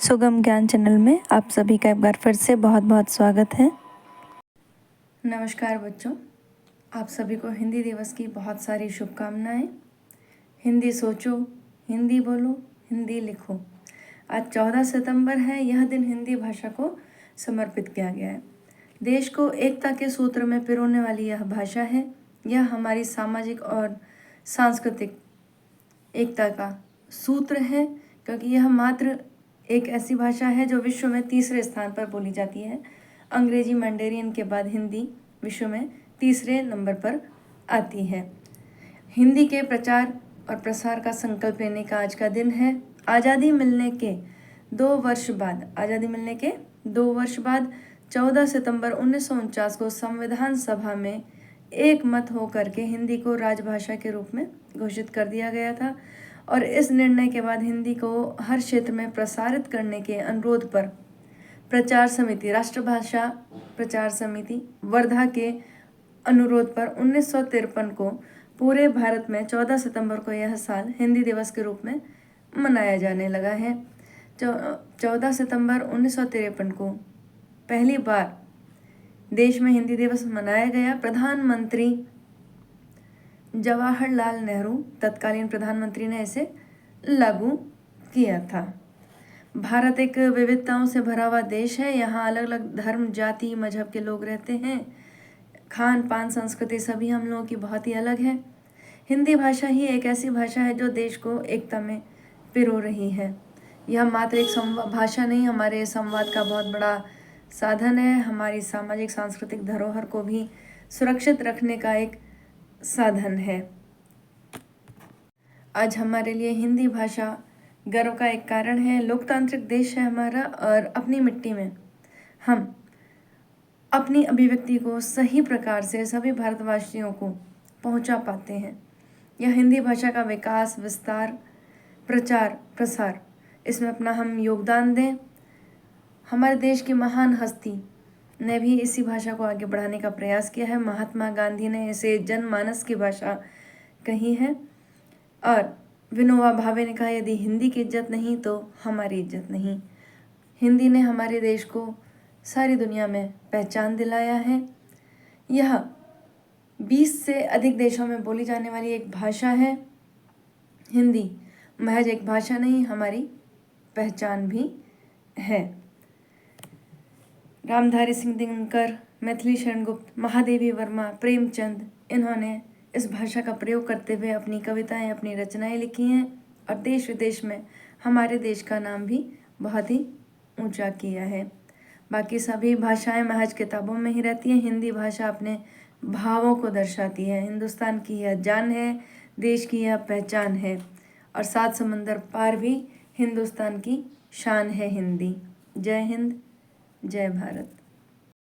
सुगम ज्ञान चैनल में आप सभी का एक बार फिर से बहुत बहुत स्वागत है। नमस्कार बच्चों, आप सभी को हिंदी दिवस की बहुत सारी शुभकामनाएं। हिंदी सोचो, हिंदी बोलो, हिंदी लिखो। आज 14 सितंबर है। यह दिन हिंदी भाषा को समर्पित किया गया है। देश को एकता के सूत्र में पिरोने वाली यह भाषा है। यह हमारी सामाजिक और सांस्कृतिक एकता का सूत्र है, क्योंकि यह मात्र एक ऐसी भाषा है जो विश्व में तीसरे स्थान पर बोली जाती है। अंग्रेजी मैंडेरियन के बाद हिंदी विश्व में तीसरे नंबर पर आती है। हिंदी के प्रचार और प्रसार का संकल्प लेने का आज का दिन है। आज़ादी मिलने के 2 वर्ष बाद 14 सितंबर 1949 को संविधान सभा में एक मत होकर के हिंदी को राजभाषा के रूप में घोषित कर दिया गया था। और इस निर्णय के बाद हिंदी को हर क्षेत्र में प्रसारित करने के अनुरोध पर प्रचार समिति, राष्ट्रभाषा प्रचार समिति वर्धा के अनुरोध पर 1953 को पूरे भारत में 14 सितंबर को यह साल हिंदी दिवस के रूप में मनाया जाने लगा है। 14 सितंबर 1953 को पहली बार देश में हिंदी दिवस मनाया गया। प्रधानमंत्री जवाहरलाल नेहरू, तत्कालीन प्रधानमंत्री, ने इसे लागू किया था। भारत एक विविधताओं से भरा हुआ देश है। यहाँ अलग अलग धर्म, जाति, मजहब के लोग रहते हैं। खान पान, संस्कृति सभी हम लोगों की बहुत ही अलग है। हिंदी भाषा ही एक ऐसी भाषा है जो देश को एकता में पिरो रही है। यह मात्र एक भाषा नहीं, हमारे संवाद का बहुत बड़ा साधन है। हमारी सामाजिक सांस्कृतिक धरोहर को भी सुरक्षित रखने का एक साधन है। आज हमारे लिए हिंदी भाषा गर्व का एक कारण है। लोकतांत्रिक देश है हमारा, और अपनी मिट्टी में हम अपनी अभिव्यक्ति को सही प्रकार से सभी भारतवासियों को पहुंचा पाते हैं। यह हिंदी भाषा का विकास, विस्तार, प्रचार, प्रसार, इसमें अपना हम योगदान दें। हमारे देश की महान हस्ती ने भी इसी भाषा को आगे बढ़ाने का प्रयास किया है। महात्मा गांधी ने इसे जनमानस की भाषा कही है, और विनोबा भावे ने कहा, यदि हिंदी की इज्जत नहीं तो हमारी इज्जत नहीं। हिंदी ने हमारे देश को सारी दुनिया में पहचान दिलाया है। यह 20 से अधिक देशों में बोली जाने वाली एक भाषा है। हिंदी महज एक भाषा नहीं, हमारी पहचान भी है। रामधारी सिंह दिनकर, मैथिली शरण गुप्त, महादेवी वर्मा, प्रेमचंद, इन्होंने इस भाषा का प्रयोग करते हुए अपनी कविताएं, अपनी रचनाएं लिखी हैं, और देश विदेश में हमारे देश का नाम भी बहुत ही ऊंचा किया है। बाकी सभी भाषाएं महज किताबों में ही रहती हैं। हिंदी भाषा अपने भावों को दर्शाती है। हिंदुस्तान की यह जान है, देश की यह पहचान है, और 7 समंदर पार भी हिंदुस्तान की शान है हिंदी। जय हिंद, जय भारत।